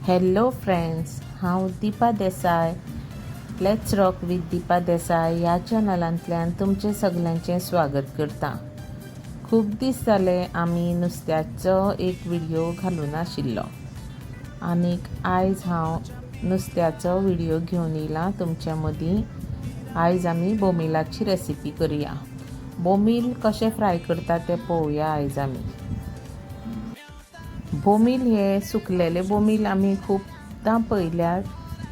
Hello friends, हांव दीपा देसाय. Let's rock with Deepa देसाय ह्या चॅनलांतल्यान तुमचे सगळ्यांचे स्वागत करता. खूब दीस जाले आमी नुस्त्याचो एक व्हिडिओ घालून आशिल्लो आनीक आयज हांव नुस्त्याचो व्हिडिओ घेवन येयलां तुमच्या मदीं. आयज आमी बोमिलाची रेसिपी करुया. बोमील कशें फ्राय करता तें पळोवया आयज आमी. बोमील हे सुकलेले बोमील आमी खूबदां पळयल्यात,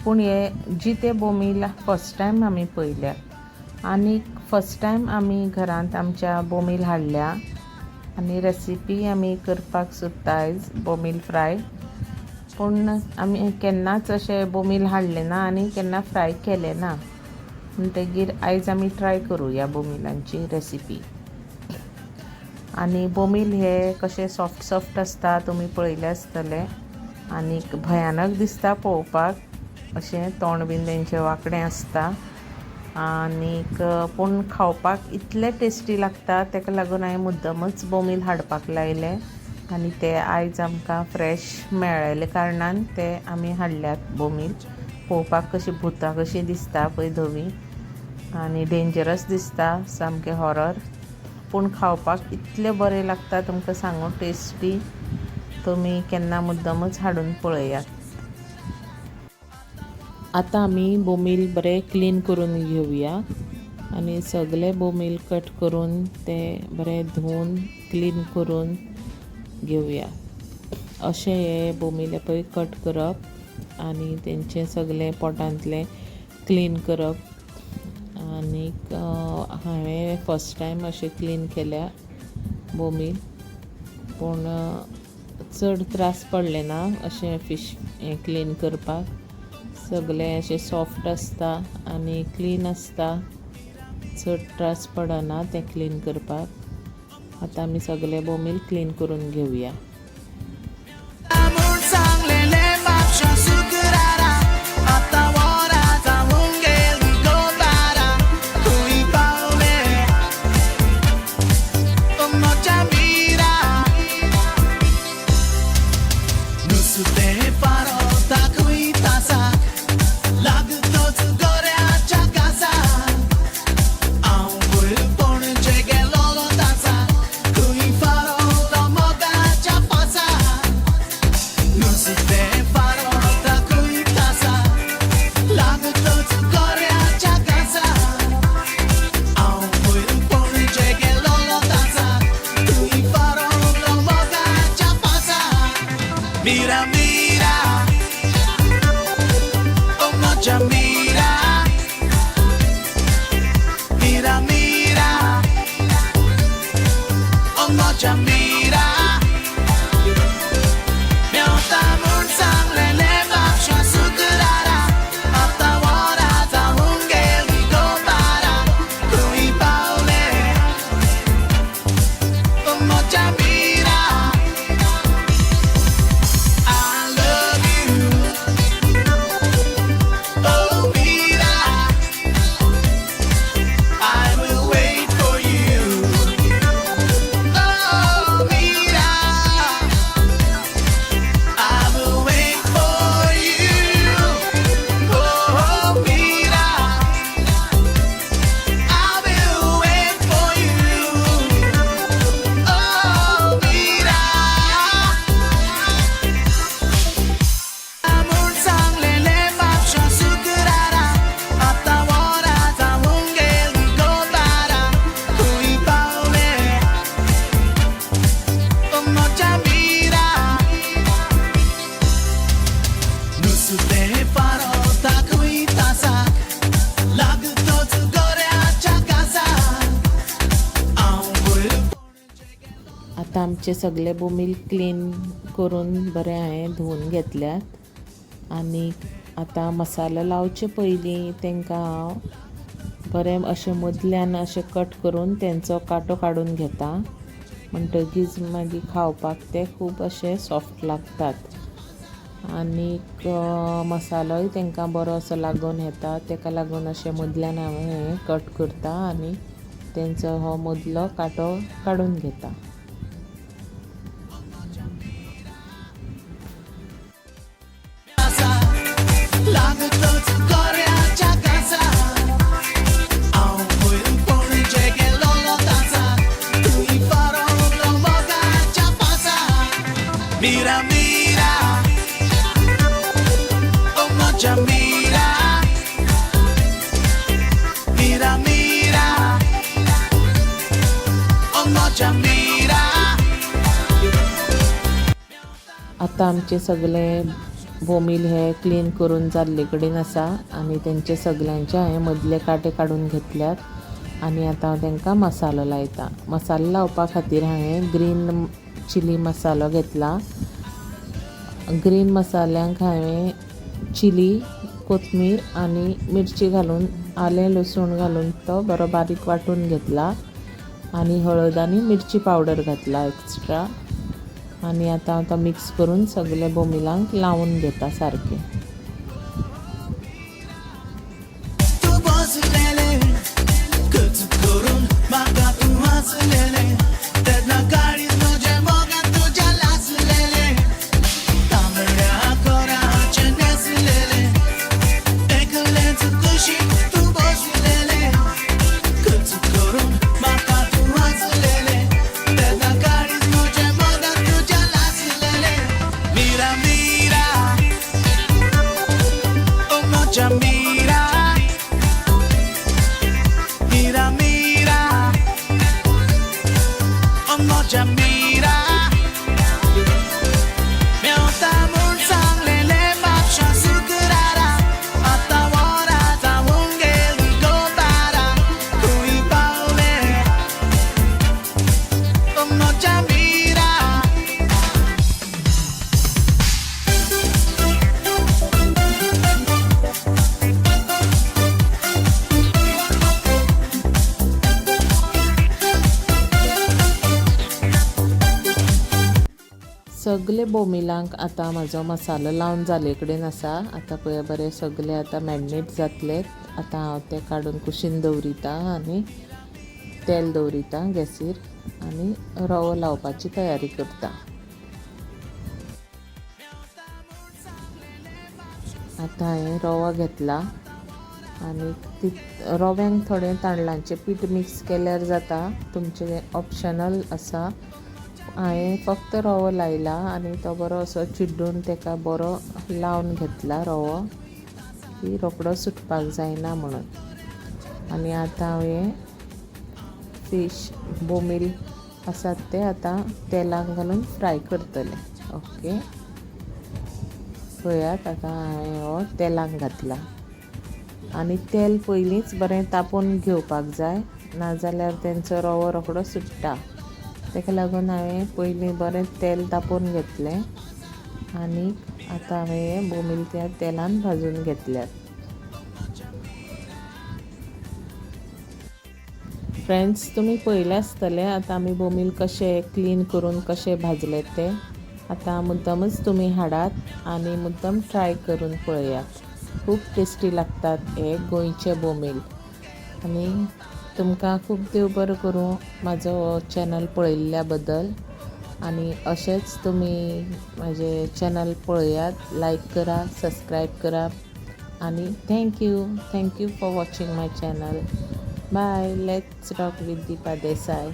पूण हे जिते बोमील फर्स्ट टायम आमी पळयल्यात आनीक फर्स्ट टायम आमी घरांत आमच्या बोमील हाडल्या आनी रेसिपी आमी करपाक सोदता आयज बोमील फ्राय. पूण आमी केन्नाच अशें बोमील हाडले ना आनी केन्ना फ्राय केले ना, म्हणटगीर आयज आमी ट्राय करुया बोमिलांची रेसिपी. आनी बोमील हे कशे सॉफ्ट सॉफ्ट आसता तुमी पळयले आसतले आनीक भयानक दिसता पळोवपाक. अशें तोंड बीन तेंचें वांकडें आसता आनीक पूण खावपाक इतले टेस्टी लागता, तेका लागून हांवें मुद्दमच बोमील हाडपाक लायले आनी ते आयज आमकां फ्रेश मेळ्ळेले कारणान ते आमी हाडल्यात बोमील. पळोवपाक कशी भुतां कशी दिसता पळय धवी आनी डेंजरस दिसता, सामकें हॉरर, पूण खावपाक इतले बरे लागता तुमकां सांगू, टेस्टी. तुमी केन्ना मुद्दमच हाडून पळयात. आतां आमी बोमील बरे क्लीन करून घेवया आनी सगळे बोमील कट करून ते बरे धुवन क्लीन करून घेवया. अशें हे बोमील पळय कट करप आनी तेंचे सगळे पोटांतले क्लीन करप. आनीक हांवें फर्स्ट टायम अशें क्लीन केल्या बोमील, पूण चड त्रास पडले ना अशें फीश हें क्लीन करपाक. सगळें अशें सॉफ्ट आसता आनी क्लीन आसता, चड त्रास पडना तें क्लीन करपाक. आतां आमी सगळे बोमील क्लीन करून घेवया. Mira, mira, oh noche mira, mira, mira, oh noche mira. Miałta mun sanglele baksha sukrara, आता वराचा हुंगेली गोतारा, तुई पावले, oh noche mira. आतां आमचे सगळे बोमील क्लीन करून बरें हांवें धुवन घेतल्यात आनी आतां मसालो लावचे पयलीं तांकां हांव बरें अशें मदल्यान अशें कट करून तेंचो कांटो काडून घेता. म्हणटगीर मागीर खावपाक ते खूब अशे सॉफ्ट लागतात आनीक मसालोय तांकां बरो असो लागून येता, ताका लागून अशें मदल्यान हांवें हें कट करता आनी तेंचो हो मदलो कांटो काडून घेता. mira, oh noche mira, mira, mira, oh noche mira. आता आमचे सगळे बोमील हे क्लीन करून जाल्ले कडेन आसा आनी तेंचे सगल्यांचे हांवें मदले कांटे काडून घेतल्यात आनी आतां हांव तांकां मसालो लायता. मसालो लावपा खातीर हांवें ग्रीन चिली मसालो घेतला. ग्रीन मसाल्यांक हांवें चिली, कोथमीर आनी मिरची घालून आलें लसूण घालून तो बरो बारीक वांटून घेतला आनी हळद आनी मिरची पावडर घातला एक्स्ट्रा. आनी आतां तो मिक्स करून सगळे बोमिलांक लावून घेता सारकें. तू बसलेले खच करून म्हाका तू हसलेले तेन्ना काळीज तुजे मोगान तुज्या लासलेले तांबड्या कोराचे न्हेसलेले एकलेच कुशीक तू बसलेले खच करून म्हाका तू हसलेले तेन्ना काळीज तुजे मोगान तुज्या लासलेले. Mira, mira, oh noche mira, mira, mira, oh noche mira. मिळवता चांगलेले म्हापशा सुकरारा आता वरा जावून गेली गोतारा खंय पावले oh noche mira. सगळे बोमिलांक आतां म्हाजो मसालो लावन जाले कडेन आसा. आतां पळय बरें सगळे आतां मॅरिनेट जातले. आतां हांव ते काडून कुशीन दवरिता आनी तेल दवरिता गॅसीर आनी रवो लावपाची तयारी करता. आतां हांवें रवो घेतला आनी रव्यांक थोडें तांदळांचें पीठ मिक्स केल्यार जाता, तुमचें ऑप्शनल आसा. हांवें फक्त रवो लायला आनी तो बरो असो चिड्डून ताका बरो लावन घेतला रवो की रोकडो सुटपाक जायना म्हणून. आनी आतां हांवें फीश बोमील आसात ते आतां तेलाक घालून फ्राय करतले. ओके, पळयात आतां हांवें हो तेलाक घातला आनी तेल पयलींच बरें तापोवन घेवपाक जाय, नाजाल्यार तेंचो रवो रोकडो सुट्टा. ताका लागून हांवें पयलीं बरें तेल तापोवन घेतलें आनी आतां हांवें बोमील त्या तेलान भाजून घेतल्यात. फ्रेंड्स, तुमी पळयलें आसतलें आतां आमी बोमील कशे क्लीन करून कशे भाजले ते. आतां मुद्दमूच तुमी हाडात आनी मुद्दम ट्राय करून पळयात. खूब टेस्टी लागतात हे गोंयचे बोमील. आनी तुमकां खूब देव बरो करूं म्हाजो चॅनल पळयल्ल्या बद्दल. आनी अशेंच तुमी म्हाजें चॅनल पळयात, लायक करा, सबस्क्रायब करा आनी thank you for watching my channel. Bye. Let's talk with Deepa देसाय.